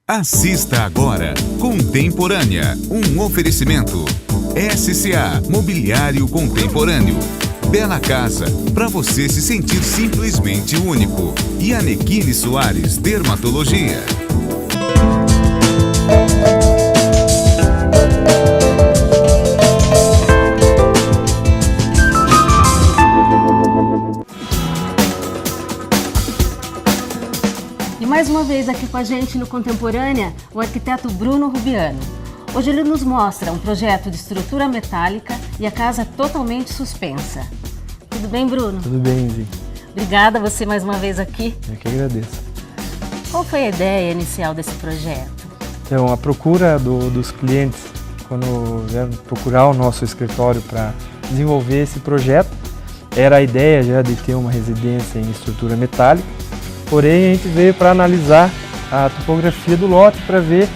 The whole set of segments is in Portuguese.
Assista agora Contemporânea, um oferecimento. SCA Mobiliário Contemporâneo. Bela casa, para você se sentir simplesmente único. E Anequine Soares Dermatologia. E mais uma vez aqui com a gente no Contemporânea, o arquiteto Bruno Rubiano. Hoje ele nos mostra um projeto de estrutura metálica e a casa totalmente suspensa. Tudo bem, Bruno? Tudo bem, Zi. Obrigada a você mais uma vez aqui. Eu que agradeço. Qual foi a ideia inicial desse projeto? Então, a procura dos clientes, quando vieram procurar o nosso escritório para desenvolver esse projeto, era a ideia já de ter uma residência em estrutura metálica. Porém, a gente veio para analisar a topografia do lote para ver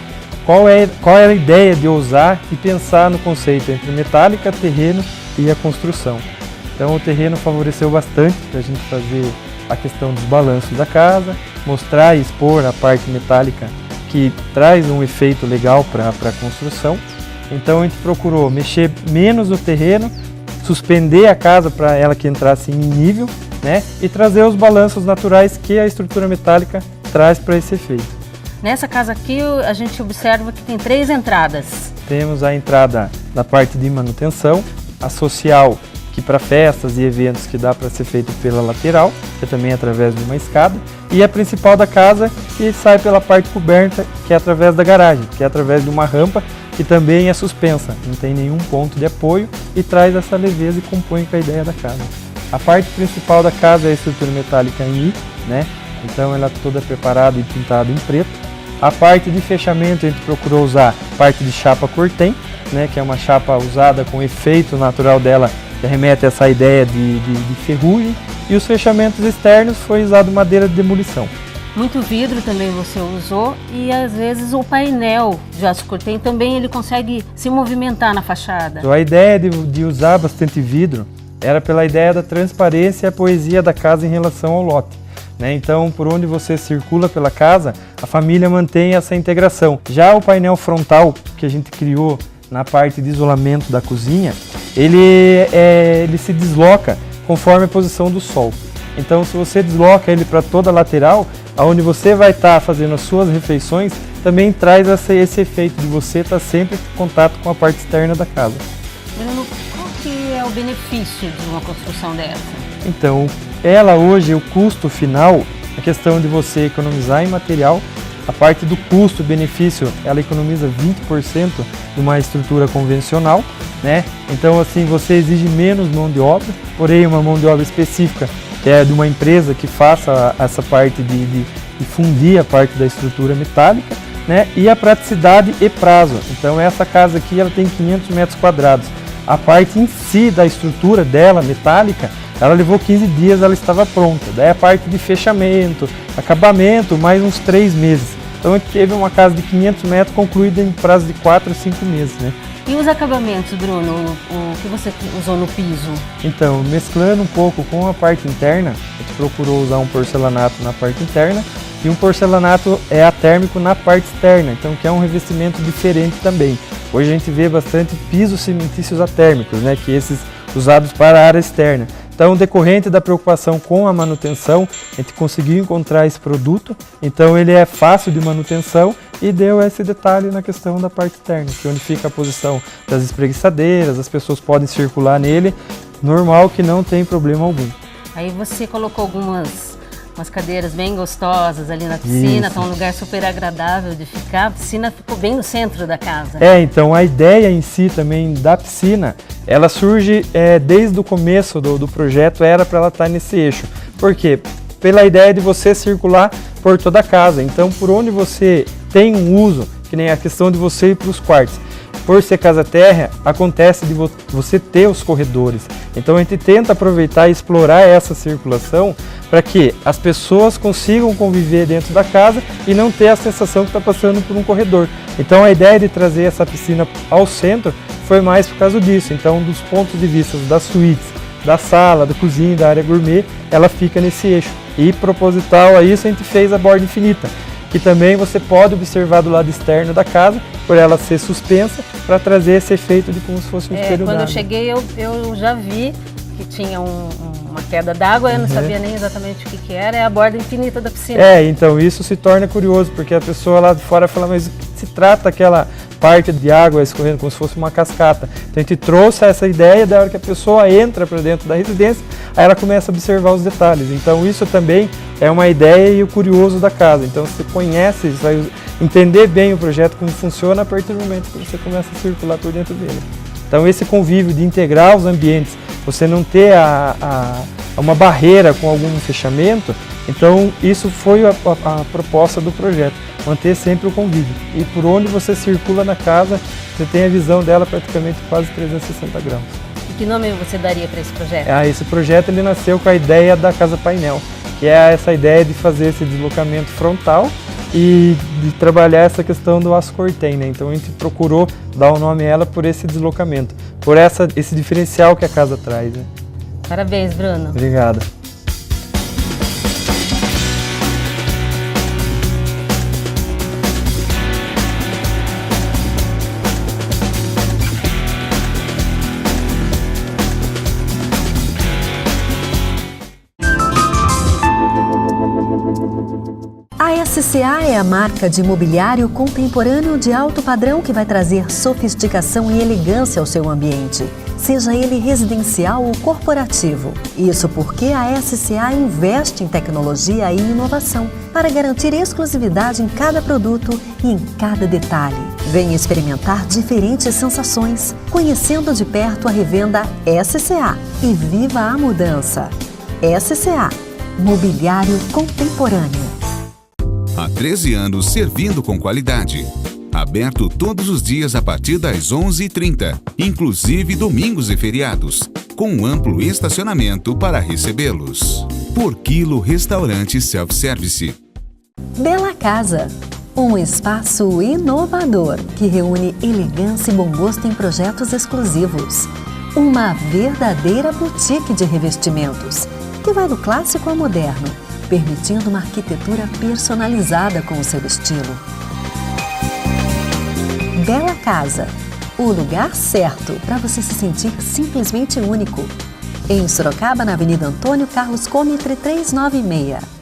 qual era a ideia de usar e pensar no conceito entre metálica, terreno e a construção. Então, o terreno favoreceu bastante para a gente fazer a questão dos balanços da casa, mostrar e expor a parte metálica que traz um efeito legal para a construção. Então, a gente procurou mexer menos no terreno, suspender a casa para ela que entrasse em nível, né, e trazer os balanços naturais que a estrutura metálica traz para esse efeito. Nessa casa aqui a gente observa que tem 3 entradas. Temos a entrada da parte de manutenção, a social, que para festas e eventos que dá para ser feito pela lateral, que é também através de uma escada, e a principal da casa, que sai pela parte coberta, que é através da garagem, que é através de uma rampa que também é suspensa, não tem nenhum ponto de apoio e traz essa leveza e compõe com a ideia da casa. A parte principal da casa é a estrutura metálica em I, né? Então ela é toda preparada e pintada em preto. A parte de fechamento a gente procurou usar parte de chapa Cortem, né? Que é uma chapa usada com efeito natural dela, que remete a essa ideia de ferrugem. E os fechamentos externos foi usado madeira de demolição. Muito vidro também você usou e às vezes o painel de aço Cortem também ele consegue se movimentar na fachada. Então, a ideia de usar bastante vidro era pela ideia da transparência e a poesia da casa em relação ao lote, né? Então, por onde você circula pela casa, a família mantém essa integração. Já o painel frontal que a gente criou na parte de isolamento da cozinha, ele se desloca conforme a posição do sol. Então, se você desloca ele para toda a lateral, onde você vai estar fazendo as suas refeições, também traz esse efeito de você estar sempre em contato com a parte externa da casa. Bruno, qual que é o benefício de uma construção dessa? Então, ela hoje, o custo final, a questão de você economizar em material, a parte do custo-benefício, ela economiza 20% de uma estrutura convencional, né? Então, assim, você exige menos mão de obra, porém uma mão de obra específica, que é de uma empresa que faça essa parte de fundir a parte da estrutura metálica, né? E a praticidade e prazo. Então, essa casa aqui ela tem 500 metros quadrados. A parte em si da estrutura dela, metálica, ela levou 15 dias, ela estava pronta. Daí a parte de fechamento, acabamento, mais uns 3 meses. Então a gente teve uma casa de 500 metros concluída em prazo de 4 a 5 meses, né? E os acabamentos, Bruno, o que você usou no piso? Então, mesclando um pouco com a parte interna, a gente procurou usar um porcelanato na parte interna e um porcelanato atérmico na parte externa, então que é um revestimento diferente também. Hoje a gente vê bastante pisos cimentícios atérmicos, né, que esses usados para a área externa. Então, decorrente da preocupação com a manutenção, a gente conseguiu encontrar esse produto, então ele é fácil de manutenção e deu esse detalhe na questão da parte externa, que é onde fica a posição das espreguiçadeiras, as pessoas podem circular nele, normal que não tem problema algum. Aí você colocou umas cadeiras bem gostosas ali na piscina, tá um lugar super agradável de ficar. A piscina ficou bem no centro da casa. Então a ideia em si também da piscina, ela surge desde o começo do projeto, era para ela estar nesse eixo. Por quê? Pela ideia de você circular por toda a casa. Então, por onde você tem um uso, que nem a questão de você ir para os quartos. Por ser casa térrea, acontece de você ter os corredores. Então a gente tenta aproveitar e explorar essa circulação para que as pessoas consigam conviver dentro da casa e não ter a sensação que está passando por um corredor. Então a ideia de trazer essa piscina ao centro foi mais por causa disso. Então, dos pontos de vista das suítes, da sala, da cozinha, da área gourmet, ela fica nesse eixo. E proposital a isso, a gente fez a borda infinita. que também você pode observar do lado externo da casa, por ela ser suspensa, para trazer esse efeito de como se fosse um espelho d'água. Quando eu cheguei, eu já vi que tinha uma queda d'água, eu não sabia nem exatamente o que era, é a borda infinita da piscina. Então isso se torna curioso, porque a pessoa lá de fora fala, mas se trata aquela parte de água escorrendo como se fosse uma cascata. Então a gente trouxe essa ideia da hora que a pessoa entra para dentro da residência, aí ela começa a observar os detalhes. Então isso também é uma ideia e o curioso da casa. Então você conhece, você vai entender bem o projeto, como funciona a partir do momento que você começa a circular por dentro dele. Então esse convívio de integrar os ambientes, você não ter uma barreira com algum fechamento, então isso foi a proposta do projeto, manter sempre o convívio. E por onde você circula na casa, você tem a visão dela praticamente quase 360 graus. E que nome você daria para esse projeto? Esse projeto ele nasceu com a ideia da Casa Painel, que é essa ideia de fazer esse deslocamento frontal e de trabalhar essa questão do aço cortem, né? Então a gente procurou dar o nome a ela por esse deslocamento, por esse diferencial que a casa traz, né? Parabéns, Bruno. Obrigado. A SCA é a marca de mobiliário contemporâneo de alto padrão que vai trazer sofisticação e elegância ao seu ambiente, seja ele residencial ou corporativo. Isso porque a SCA investe em tecnologia e inovação para garantir exclusividade em cada produto e em cada detalhe. Venha experimentar diferentes sensações, conhecendo de perto a revenda SCA e viva a mudança. SCA, mobiliário contemporâneo. Há 13 anos servindo com qualidade. Aberto todos os dias a partir das 11h30, inclusive domingos e feriados, com um amplo estacionamento para recebê-los. Por Quilo Restaurante Self-Service. Bela Casa, um espaço inovador que reúne elegância e bom gosto em projetos exclusivos. Uma verdadeira boutique de revestimentos, que vai do clássico ao moderno, permitindo uma arquitetura personalizada com o seu estilo. Bela Casa, o lugar certo para você se sentir simplesmente único. Em Sorocaba, na Avenida Antônio Carlos Comitre 396.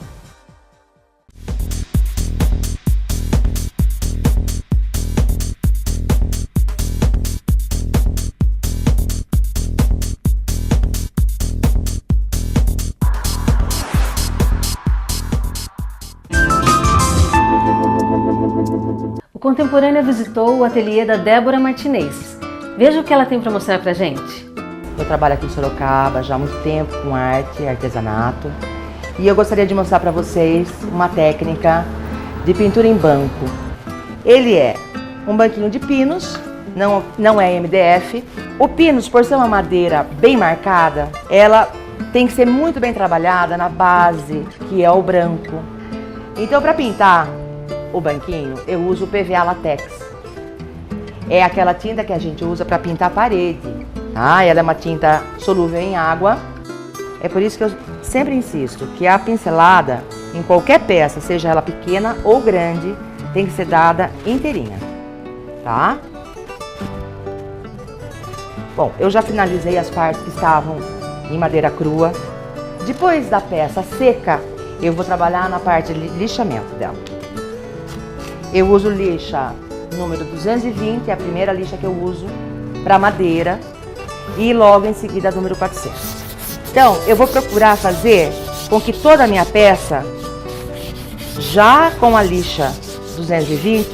O Contemporânea visitou o ateliê da Débora Martinez. Veja o que ela tem para mostrar para a gente. Eu trabalho aqui em Sorocaba já há muito tempo com arte e artesanato. E eu gostaria de mostrar para vocês uma técnica de pintura em banco. Ele é um banquinho de pinos, não é MDF. O pinos, por ser uma madeira bem marcada, ela tem que ser muito bem trabalhada na base, que é o branco. Então, para pintar o banquinho, eu uso o PVA Latex. É aquela tinta que a gente usa para pintar a parede. Ela é uma tinta solúvel em água. É por isso que eu sempre insisto que a pincelada em qualquer peça, seja ela pequena ou grande, tem que ser dada inteirinha, tá? Bom, eu já finalizei as partes que estavam em madeira crua. Depois da peça seca, eu vou trabalhar na parte de lixamento dela. Eu uso lixa número 220, é a primeira lixa que eu uso para madeira, e logo em seguida a número 400. Então, eu vou procurar fazer com que toda a minha peça, já com a lixa 220,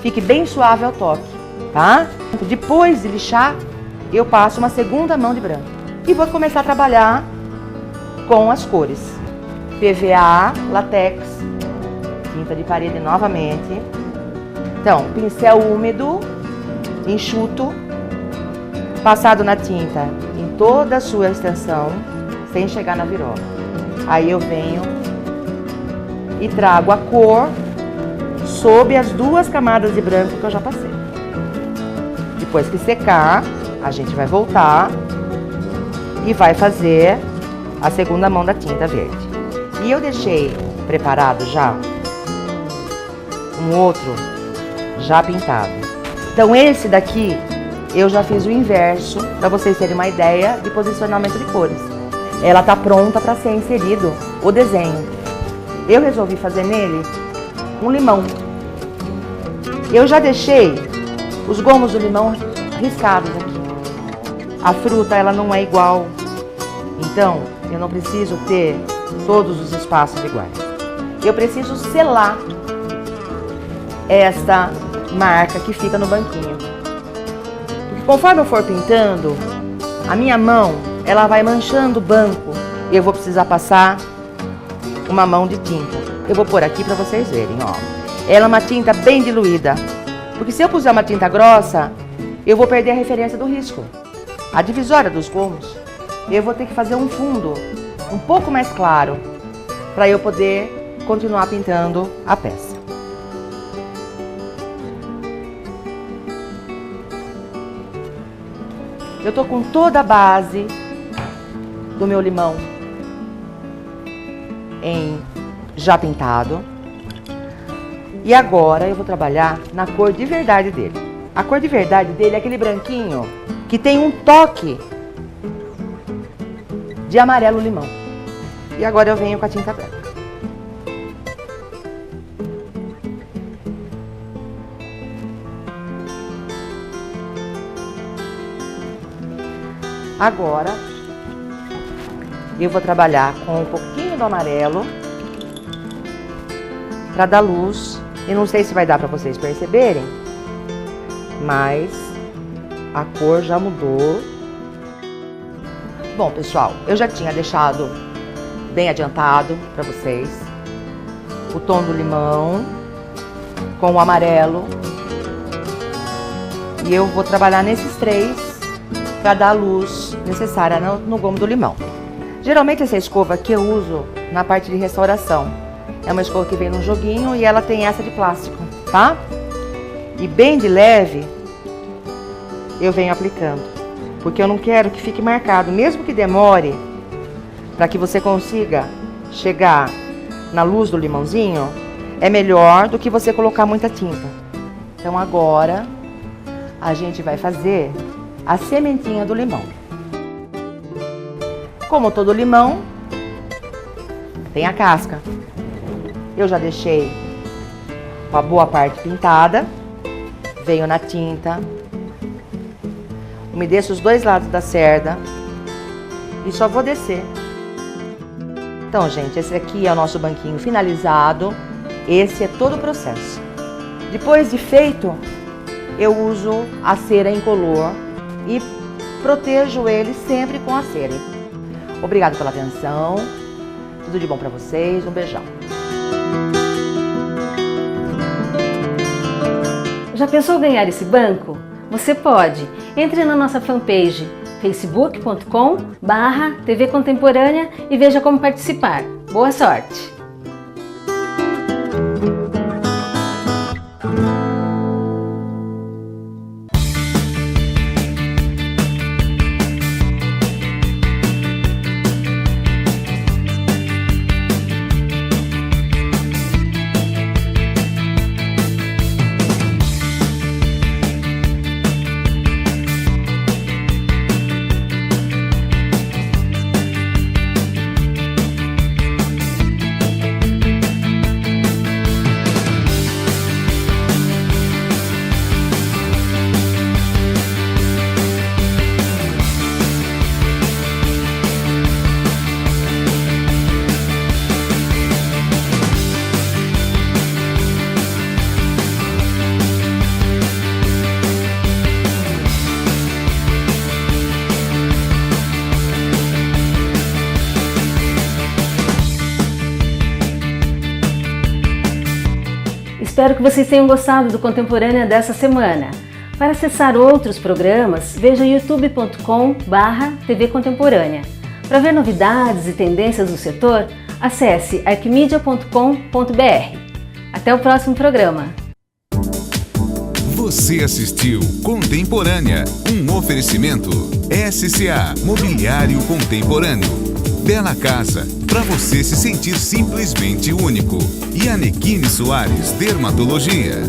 fique bem suave ao toque, tá? Depois de lixar, eu passo uma segunda mão de branco e vou começar a trabalhar com as cores. PVA, latex, tinta de parede novamente. Então, pincel úmido, enxuto, passado na tinta em toda a sua extensão, sem chegar na virola. Aí eu venho e trago a cor sob as duas camadas de branco que eu já passei. Depois que secar, a gente vai voltar e vai fazer a segunda mão da tinta verde. E eu deixei preparado já um outro já pintado. Então esse daqui eu já fiz o inverso para vocês terem uma ideia de posicionamento de cores. Ela está pronta para ser inserido o desenho. Eu resolvi fazer nele um limão. Eu já deixei os gomos do limão riscados aqui. A fruta ela não é igual, então eu não preciso ter todos os espaços iguais. Eu preciso selar esta marca que fica no banquinho. Porque conforme eu for pintando, a minha mão ela vai manchando o banco e eu vou precisar passar uma mão de tinta. Eu vou pôr aqui para vocês verem, ó. Ela é uma tinta bem diluída, porque se eu puser uma tinta grossa, eu vou perder a referência do risco. A divisória dos gomos, eu vou ter que fazer um fundo um pouco mais claro para eu poder continuar pintando a peça. Eu tô com toda a base do meu limão já pintado. E agora eu vou trabalhar na cor de verdade dele. A cor de verdade dele é aquele branquinho que tem um toque de amarelo limão. E agora eu venho com a tinta branca. Agora eu vou trabalhar com um pouquinho do amarelo para dar luz. Eu não sei se vai dar para vocês perceberem, mas a cor já mudou. Bom, pessoal, eu já tinha deixado bem adiantado para vocês o tom do limão com o amarelo. E eu vou trabalhar nesses três para dar a luz necessária no gomo do limão. Geralmente essa escova aqui eu uso na parte de restauração. É uma escova que vem num joguinho e ela tem essa de plástico, tá? E bem de leve eu venho aplicando, porque eu não quero que fique marcado, mesmo que demore para que você consiga chegar na luz do limãozinho, é melhor do que você colocar muita tinta. Então agora a gente vai fazer a sementinha do limão. Como todo limão, tem a casca. Eu já deixei uma boa parte pintada, venho na tinta, umedeço os dois lados da cerda e só vou descer. Então, gente, esse aqui é o nosso banquinho finalizado. Esse é todo o processo. Depois de feito, eu uso a cera incolor e protejo ele sempre com a cera. Obrigado pela atenção, tudo de bom para vocês, um beijão. Já pensou ganhar esse banco? Você pode. Entre na nossa fanpage facebook.com/TV Contemporânea e veja como participar. Boa sorte! Espero que vocês tenham gostado do Contemporânea dessa semana. Para acessar outros programas, veja youtube.com/TV Contemporânea. Para ver novidades e tendências do setor, acesse arquimedia.com.br. Até o próximo programa. Você assistiu Contemporânea, um oferecimento SCA Mobiliário Contemporâneo. Bela Casa, para você se sentir simplesmente único. E Anequine Soares Dermatologia.